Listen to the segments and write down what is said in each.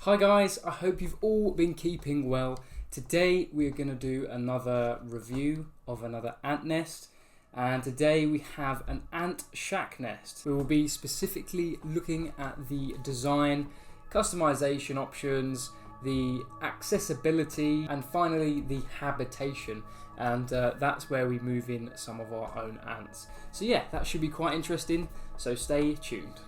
Hi guys, I hope you've all been keeping well. Today we're going to do another review of another ant nest, and today we have an ant shack nest. We will be specifically looking at the design, customization options, the accessibility, and finally the habitation, and that's where we move in some of our own ants. So yeah, that should be quite interesting, so stay tuned.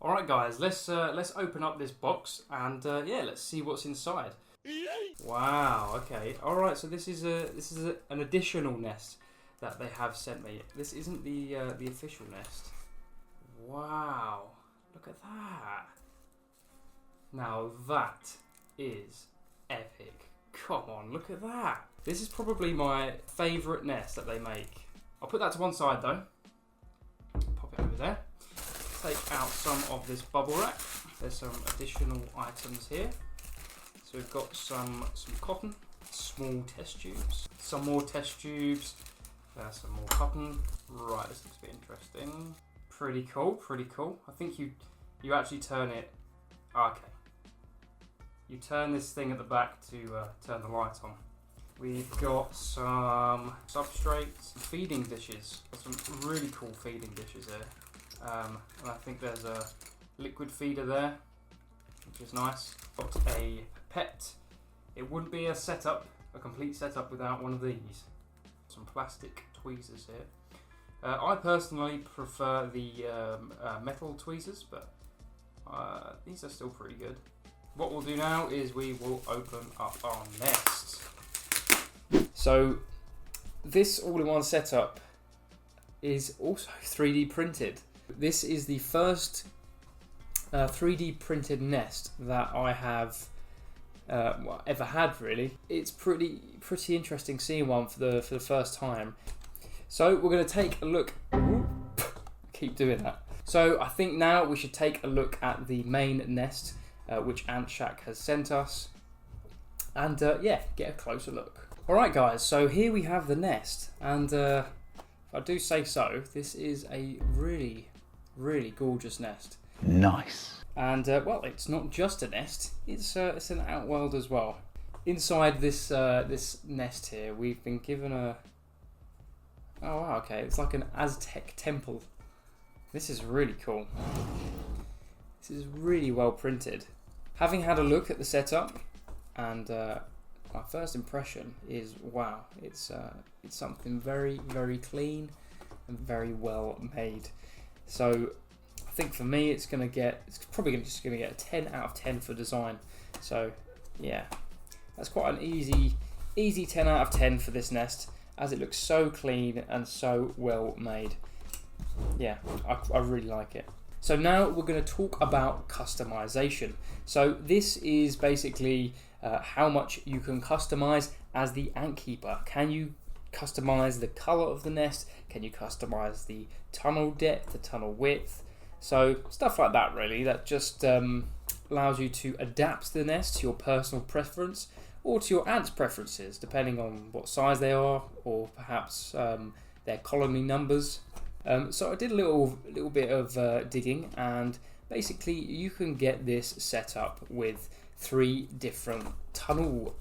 Alright guys, let's open up this box and yeah, let's see what's inside. Wow, okay. Alright, so this is an additional nest that they have sent me. This isn't the official nest. Wow, look at that. Now that is epic. Come on, look at that. This is probably my favourite nest that they make. I'll put that to one side though. Pop it over there. Take out some of this bubble wrap. There's some additional items here. So we've got some cotton, small test tubes, some more test tubes, some more cotton. Right, this looks a bit interesting. Pretty cool, pretty cool. I think you actually turn it. Okay. You turn this thing at the back to turn the light on. We've got some substrates, feeding dishes. Got some really cool feeding dishes here. And I think there's a liquid feeder there, which is nice. Got a pipette. It wouldn't be a complete setup without one of these. Some plastic tweezers here. I personally prefer the metal tweezers, but these are still pretty good. What we'll do now is we will open up our nest. So this all-in-one setup is also 3D printed. This is the first 3D printed nest that I have ever had, really. It's pretty interesting seeing one for the first time. So we're going to take a look. Keep doing that. So I think now we should take a look at the main nest, which Ant Shack has sent us, and yeah, get a closer look. All right, guys. So here we have the nest, and if I do say so, this is a really gorgeous nest. Nice. And well, it's not just a nest; it's an outworld as well. Inside this this nest here, we've been given a. Oh wow, okay, it's like an Aztec temple. This is really cool. This is really well printed. Having had a look at the setup, and my first impression is wow, it's something very clean and very well made. So I think for me it's probably just gonna get a 10 out of 10 for design. So yeah, that's quite an easy 10 out of 10 for this nest, as it looks so clean and so well made. Yeah, I really like it. So now we're going to talk about customization. So this is basically how much you can customize as the ant keeper. Can you customize the color of the nest? Can you customize the tunnel depth, the tunnel width? So stuff like that, really, that just allows you to adapt the nest to your personal preference or to your ant's preferences, depending on what size they are, or perhaps their colony numbers. So I did a little bit of digging, and basically you can get this set up with 3 different tunnel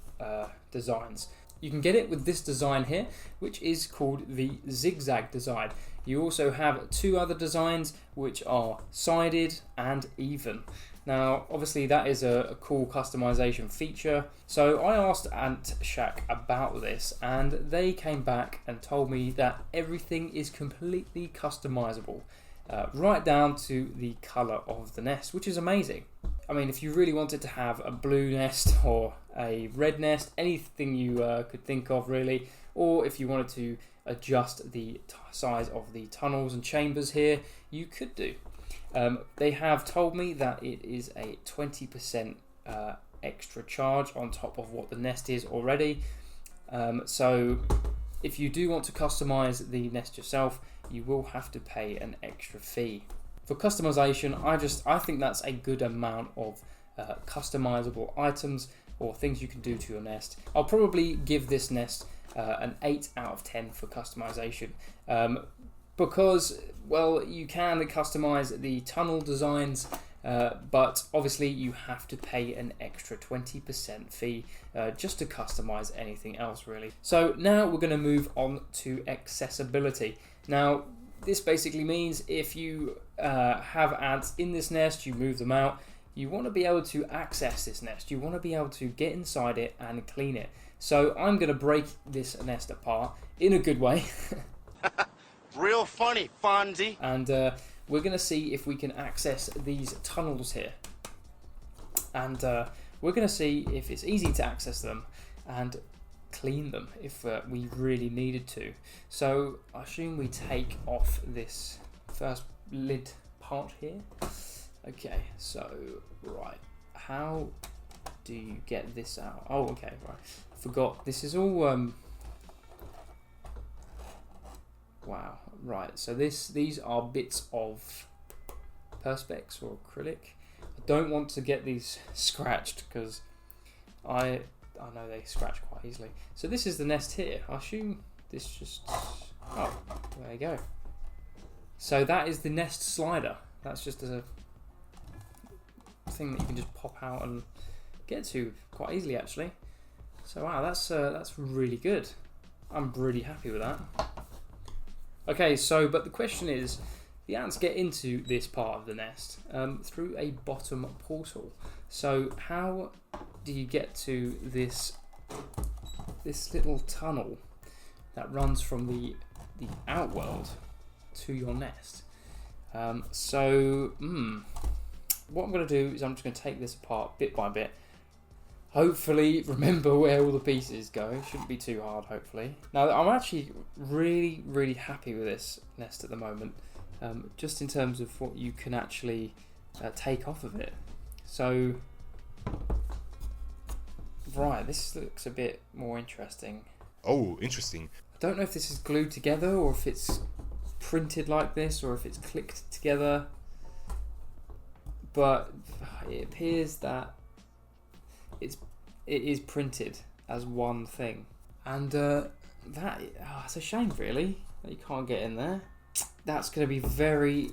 designs. You can get it with this design here, which is called the zigzag design. You also have 2 other designs which are sided and even. Now obviously that is a cool customization feature. So I asked Ant Shack about this, and they came back and told me that everything is completely customizable, right down to the color of the nest, which is amazing. I mean, if you really wanted to have a blue nest or a red nest, anything you could think of really, or if you wanted to adjust the size of the tunnels and chambers here, you could do. They have told me that it is a 20% extra charge on top of what the nest is already. So if you do want to customize the nest yourself, you will have to pay an extra fee. For customization, I think that's a good amount of customizable items or things you can do to your nest. I'll probably give this nest an 8 out of 10 for customization, because, well, you can customize the tunnel designs, but obviously you have to pay an extra 20% fee just to customize anything else, really. So now we're going to move on to accessibility. Now, this basically means if you have ants in this nest, you move them out, you want to be able to access this nest. You want to be able to get inside it and clean it. So I'm going to break this nest apart in a good way. Real funny, Fonzie. And we're going to see if we can access these tunnels here. And we're going to see if it's easy to access them and clean them if we really needed to. So I assume we take off this first lid part here. Okay, so right, how do you get this out? Oh, okay, right. I forgot. This is all wow. Right. So these are bits of perspex or acrylic. I don't want to get these scratched because I know they scratch quite easily. So this is the nest here. I assume this just... Oh, there you go. So that is the nest slider. That's just a thing that you can just pop out and get to quite easily, actually. So wow, that's really good. I'm really happy with that. Okay, so but the question is, the ants get into this part of the nest through a bottom portal. So how do you get to this little tunnel that runs from the outworld to your nest? What I'm going to do is I'm just going to take this apart bit by bit. Hopefully remember where all the pieces go. It shouldn't be too hard, hopefully. Now, I'm actually really, really happy with this nest at the moment. Just in terms of what you can actually take off of it. So, right, this looks a bit more interesting. Oh, interesting. I don't know if this is glued together or if it's printed like this or if it's clicked together. But it appears that it is printed as one thing. And it's a shame, really, that you can't get in there. That's going to be very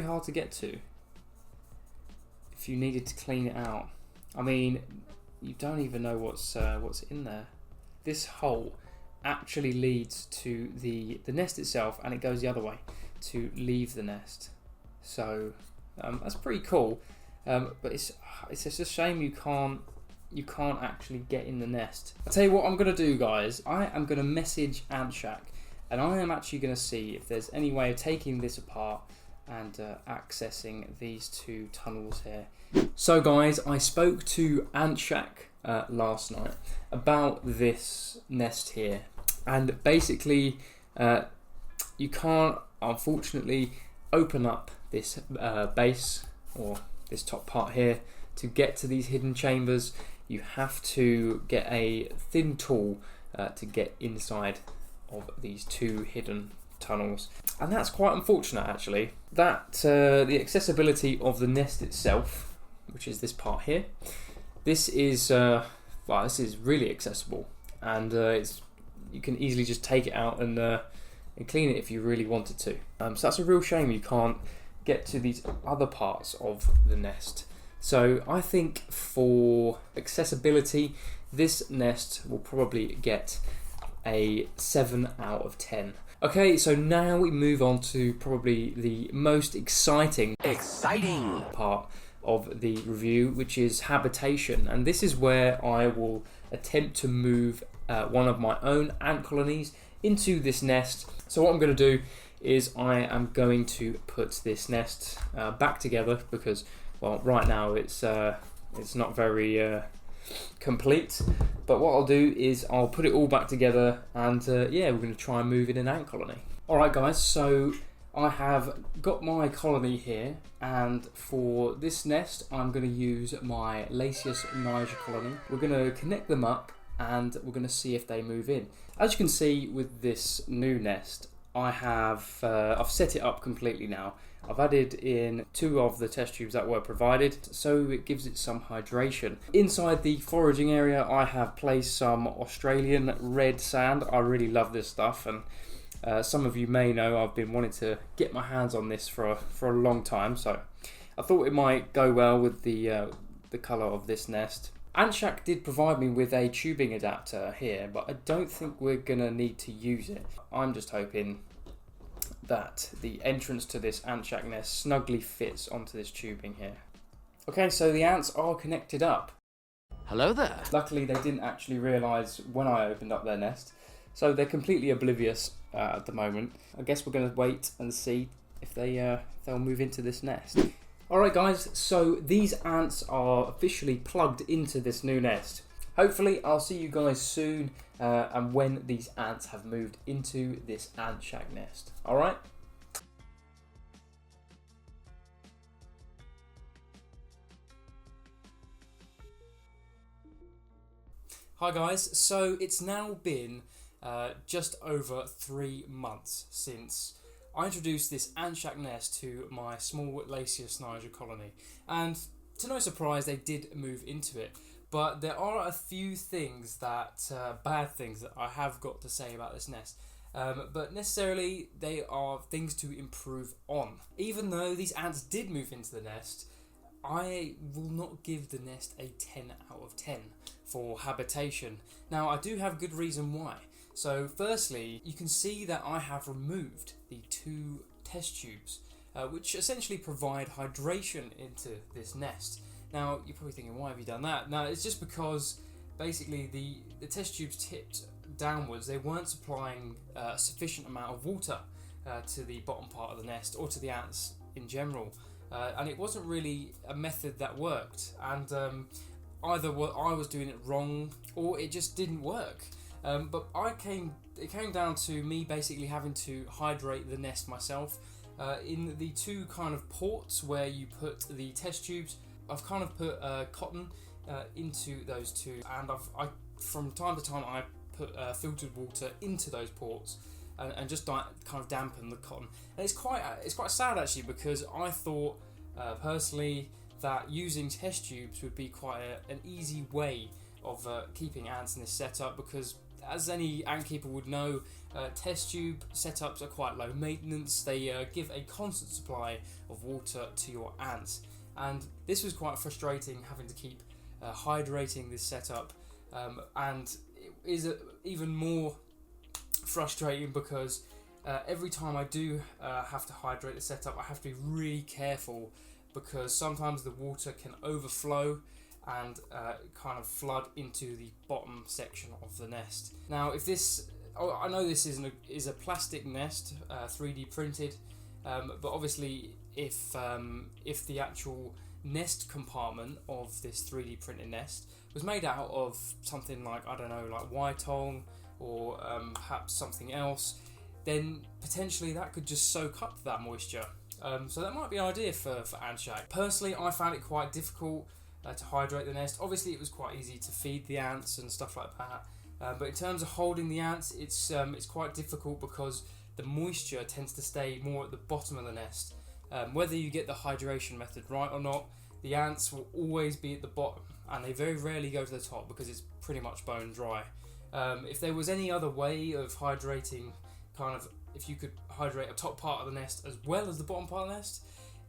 hard to get to if you needed to clean it out. I mean, you don't even know what's in there. This hole actually leads to the nest itself, and it goes the other way to leave the nest. So that's pretty cool. But it's just a shame you can't actually get in the nest. I'll tell you what I'm going to do, guys. I am going to message AntShack, and I am actually going to see if there's any way of taking this apart and accessing these two tunnels here. So guys, I spoke to AntShack last night about this nest here, and basically you can't, unfortunately, open up this base or this top part here to get to these hidden chambers. You have to get a thin tool to get inside of these two hidden tunnels, and that's quite unfortunate, actually. That the accessibility of the nest itself, which is this part here, this is really accessible, and you can easily just take it out and clean it if you really wanted to. So that's a real shame you can't get to these other parts of the nest. So I think for accessibility, this nest will probably get a 7 out of 10. Okay, so now we move on to probably the most exciting part of the review, which is Habitation. And this is where I will attempt to move one of my own ant colonies into this nest. So what I'm going to do is I am going to put this nest back together because, well, right now it's not very complete. But what I'll do is I'll put it all back together, and yeah, we're going to try and move in an ant colony. Alright guys, so I have got my colony here, and for this nest I'm going to use my Lasius niger colony. We're going to connect them up and we're going to see if they move in. As you can see with this new nest, I've set it up completely now. I've added in 2 of the test tubes that were provided, so it gives it some hydration. Inside the foraging area, I have placed some Australian red sand. I really love this stuff, and some of you may know I've been wanting to get my hands on this for a long time, so I thought it might go well with the colour of this nest. AntShack did provide me with a tubing adapter here, but I don't think we're going to need to use it. I'm just hoping that the entrance to this AntShack nest snugly fits onto this tubing here. Okay, so the ants are connected up. Hello there. Luckily they didn't actually realise when I opened up their nest, so they're completely oblivious at the moment. I guess we're going to wait and see if they'll move into this nest. Alright guys, so these ants are officially plugged into this new nest. Hopefully I'll see you guys soon and when these ants have moved into this AntShack nest. Alright? Hi guys, so it's now been just over 3 months since I introduced this AntShack nest to my small Lasius niger colony, and to no surprise they did move into it. But there are a few things that, bad things that I have got to say about this nest. But necessarily they are things to improve on. Even though these ants did move into the nest, I will not give the nest a 10 out of 10 for habitation. Now I do have good reason why. So firstly, you can see that I have removed the 2 test tubes, which essentially provide hydration into this nest. Now, you're probably thinking, why have you done that? Now, it's just because basically the test tubes tipped downwards. They weren't supplying a sufficient amount of water to the bottom part of the nest or to the ants in general. And it wasn't really a method that worked. And either I was doing it wrong or it just didn't work. But it came down to me basically having to hydrate the nest myself. In the 2 kind of ports where you put the test tubes, I've kind of put cotton into those 2, and from time to time I put filtered water into those ports and just kind of dampen the cotton. And it's quite sad actually, because I thought personally that using test tubes would be quite an easy way of keeping ants in this setup, because as any ant keeper would know, test tube setups are quite low maintenance. They give a constant supply of water to your ants. And this was quite frustrating, having to keep hydrating this setup, and it is even more frustrating because every time I do have to hydrate the setup, I have to be really careful, because sometimes the water can overflow and kind of flood into the bottom section of the nest. Now, if this, I know this is a plastic nest, 3D printed, but obviously if the actual nest compartment of this 3D printed nest was made out of something like, I don't know, like Whitong or perhaps something else, then potentially that could just soak up that moisture. So that might be an idea for AntShack. Personally, I found it quite difficult to hydrate the nest. Obviously it was quite easy to feed the ants and stuff like that, but in terms of holding the ants, it's quite difficult because the moisture tends to stay more at the bottom of the nest. Whether you get the hydration method right or not, the ants will always be at the bottom, and they very rarely go to the top because it's pretty much bone dry. If there was any other way of hydrating, kind of, if you could hydrate a top part of the nest as well as the bottom part of the nest,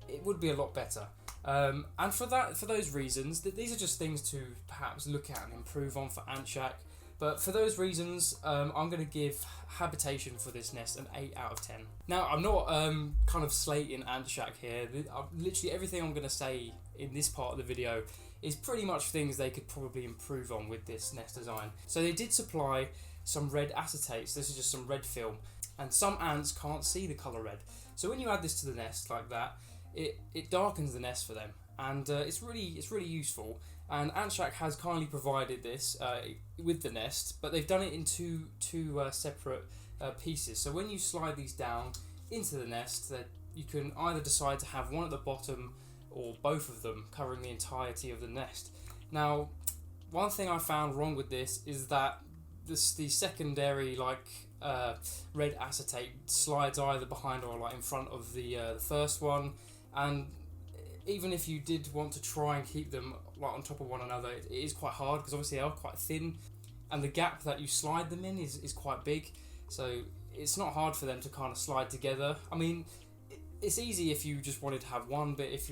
it would be a lot better. And for those reasons, these are just things to perhaps look at and improve on for AntShack. But for those reasons, I'm going to give Habitation for this nest an 8 out of 10. Now, I'm not kind of slating AntShack here. Literally everything I'm going to say in this part of the video is pretty much things they could probably improve on with this nest design. So they did supply some red acetate, so this is just some red film, and some ants can't see the colour red. So when you add this to the nest like that, it darkens the nest for them, and it's really useful. And AntShack has kindly provided this with the nest, but they've done it in two separate pieces. So when you slide these down, into the nest, that you can either decide to have one at the bottom or both of them covering the entirety of the nest. Now, one thing I found wrong with this is that the secondary red acetate slides either behind or like in front of the first one, and even if you did want to try and keep them like on top of one another, it is quite hard because obviously they are quite thin, and the gap that you slide them in is quite big, so it's not hard for them to kind of slide together. I mean, it's easy if you just wanted to have one, but if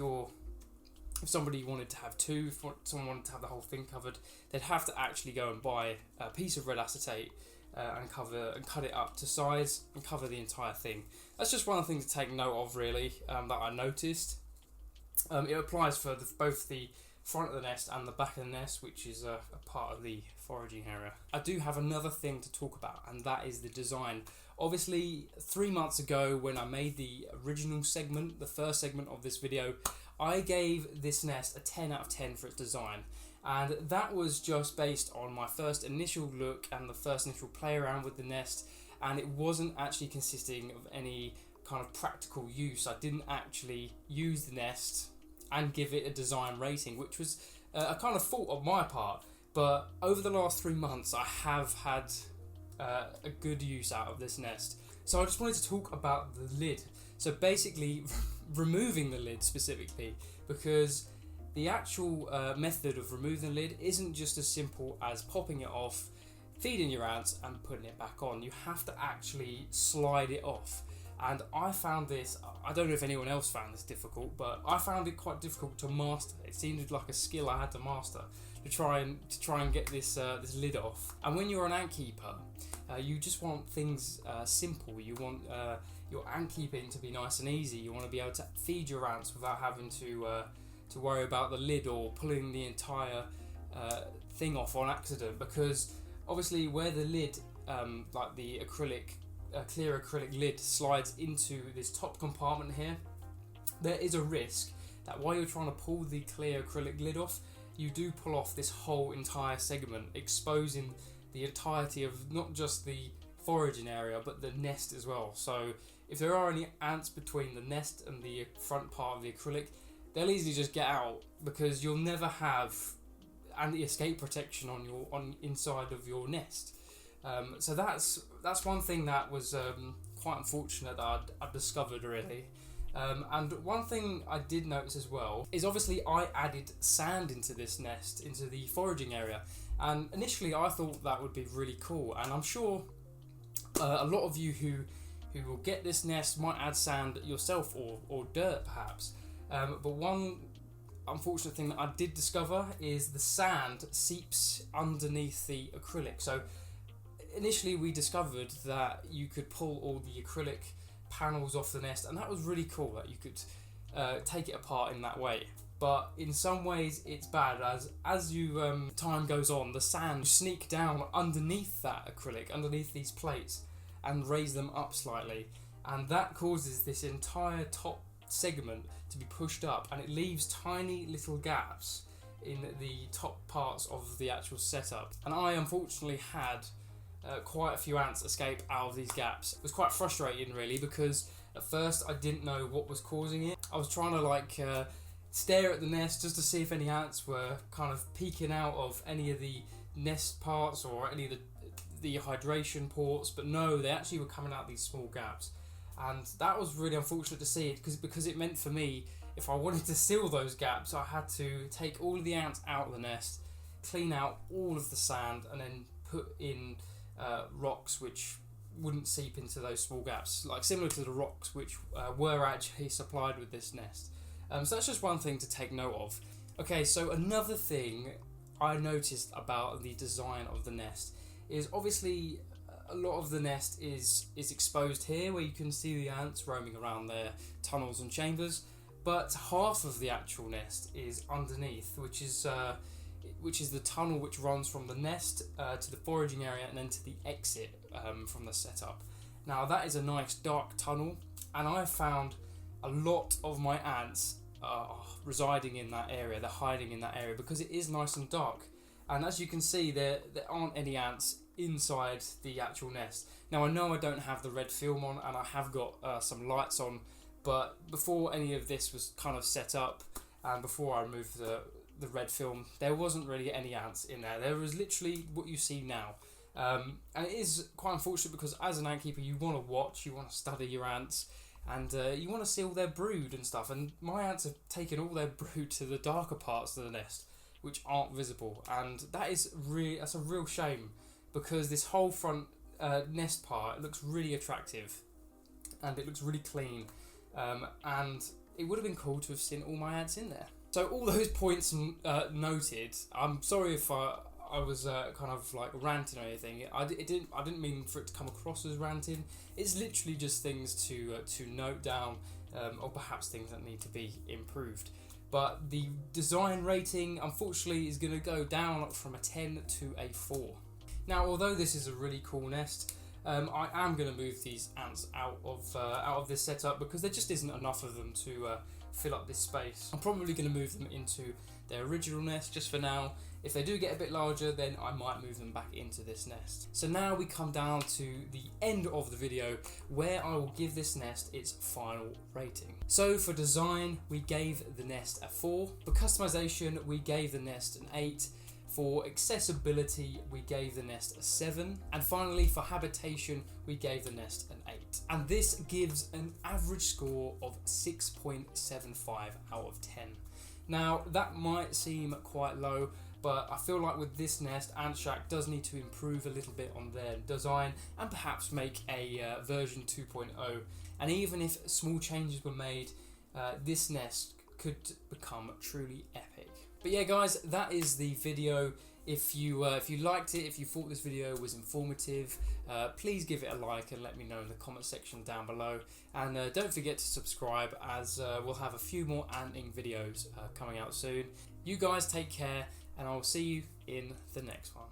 somebody wanted to have two, if someone wanted to have the whole thing covered, they'd have to actually go and buy a piece of red acetate and cut it up to size and cover the entire thing. That's just one of the things to take note of, really, that I noticed. It applies for both the front of the nest and the back of the nest, which is a part of the foraging area. I do have another thing to talk about, and that is the design. Obviously, 3 months ago when I made the original segment, the first segment of this video, I gave this nest a 10 out of 10 for its design, and that was just based on my first initial look and the first initial play around with the nest, and it wasn't actually consisting of any kind of practical use. I didn't actually use the nest and give it a design rating, which was a kind of fault on my part, but over the last 3 months I have had a good use out of this nest. So I just wanted to talk about the lid. So basically removing the lid specifically, because the actual method of removing the lid isn't just as simple as popping it off, feeding your ants and putting it back on. You have to actually slide it off, and I found this, I don't know if anyone else found this difficult, but I found it quite difficult to master. It seemed like a skill I had to master to try and get this lid off. And when you're an ant keeper, you just want things simple. You want your ant keeping to be nice and easy. You want to be able to feed your ants without having to worry about the lid or pulling the entire thing off on accident, because obviously where the lid, like the clear acrylic lid, slides into this top compartment here, there is a risk that while you're trying to pull the clear acrylic lid off, you do pull off this whole entire segment, exposing the entirety of not just the foraging area but the nest as well. So if there are any ants between the nest and the front part of the acrylic, they'll easily just get out, because you'll never have anti-escape protection on inside of your nest. So that's one thing that was quite unfortunate that I'd discovered, really. And one thing I did notice as well is obviously I added sand into this nest, into the foraging area, and initially I thought that would be really cool, and I'm sure a lot of you who will get this nest might add sand yourself, or dirt perhaps. But one unfortunate thing that I did discover is the sand seeps underneath the acrylic. So initially we discovered that you could pull all the acrylic panels off the nest, and that was really cool that you could take it apart in that way. But in some ways it's bad, as you time goes on, the sand sneak down underneath that acrylic, underneath these plates, and raise them up slightly, and that causes this entire top segment to be pushed up, and it leaves tiny little gaps in the top parts of the actual setup. And I unfortunately had quite a few ants escape out of these gaps. It was quite frustrating, really, because at first I didn't know what was causing it. I was trying to stare at the nest just to see if any ants were kind of peeking out of any of the nest parts or any of the hydration ports, but no, they actually were coming out these small gaps. And that was really unfortunate to see, because it meant for me, if I wanted to seal those gaps, I had to take all of the ants out of the nest, clean out all of the sand, and then put in rocks which wouldn't seep into those small gaps, like similar to the rocks which were actually supplied with this nest. So that's just one thing to take note of. Okay, so another thing I noticed about the design of the nest is obviously a lot of the nest is exposed here, where you can see the ants roaming around their tunnels and chambers, but half of the actual nest is underneath, which is the tunnel which runs from the nest to the foraging area and then to the exit from the setup. Now that is a nice dark tunnel, and I found a lot of my ants residing in that area. They're hiding in that area because it is nice and dark. And as you can see, there aren't any ants inside the actual nest. Now I know I don't have the red film on and I have got some lights on, but before any of this was kind of set up and before I removed the red film, there wasn't really any ants in there. There was literally what you see now. And it is quite unfortunate because as an ant keeper you want to watch, you want to study your ants, and you want to see all their brood and stuff, and my ants have taken all their brood to the darker parts of the nest which aren't visible, and that's a real shame, because this whole front nest part looks really attractive and it looks really clean, and it would have been cool to have seen all my ants in there. So all those points noted, I'm sorry if I was kind of like ranting or anything. I didn't mean for it to come across as ranting. It's literally just things to note down, or perhaps things that need to be improved. But the design rating, unfortunately, is going to go down from a 10 to a 4. Now, although this is a really cool nest, I am going to move these ants out of this setup because there just isn't enough of them to fill up this space. I'm probably going to move them into their original nest just for now. If they do get a bit larger, then I might move them back into this nest. So now we come down to the end of the video where I will give this nest its final rating. So for design, we gave the nest a 4. For customization, we gave the nest an 8. For accessibility, we gave the nest a 7. And finally, for habitation, we gave the nest an 8. And this gives an average score of 6.75 out of 10. Now, that might seem quite low, but I feel like with this nest, Ant Shack does need to improve a little bit on their design and perhaps make a version 2.0. And even if small changes were made, this nest could become truly epic. But yeah, guys, that is the video. If you liked it, if you thought this video was informative, please give it a like and let me know in the comment section down below. And don't forget to subscribe, as we'll have a few more anting videos coming out soon. You guys take care, and I'll see you in the next one.